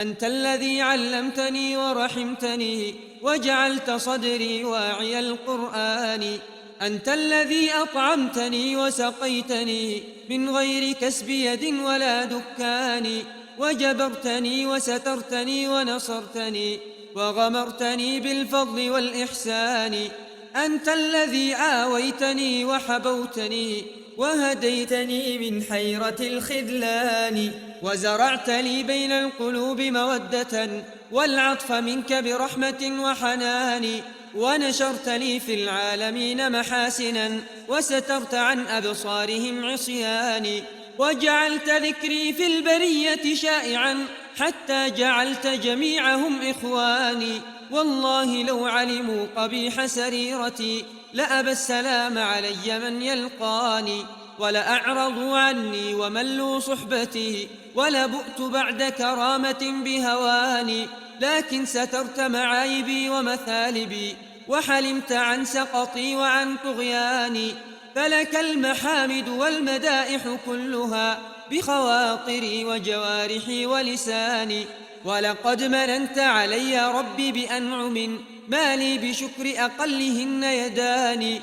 أنت الذي علمتني ورحمتني وجعلت صدري واعي القرآن. أنت الذي أطعمتني وسقيتني من غير كسب يد ولا دكان، وجبرتني وسترتني ونصرتني وغمرتني بالفضل والإحسان. أنت الذي آويتني وحبوتني وهديتني من حيرة الخذلان، وزرعت لي بين القلوب مودة والعطف منك برحمة وحنان، ونشرت لي في العالمين محاسنا وسترت عن أبصارهم عصياني، وجعلت ذكري في البرية شائعا حتى جعلت جميعهم إخواني. والله لو علموا قبيح سريرتي لأبى السلام علي من يلقاني، ولأعرضوا عني وملوا صحبتي ولبؤت بعد كرامة بهواني. لكن سترت معايبي ومثالبي وحلمت عن سقطي وعن طغياني، فلك المحامد والمدائح كلها بخواطري وجوارحي ولساني. ولقد مننت علي ربي بأنعم ما لي بشكر أقلهن يداني.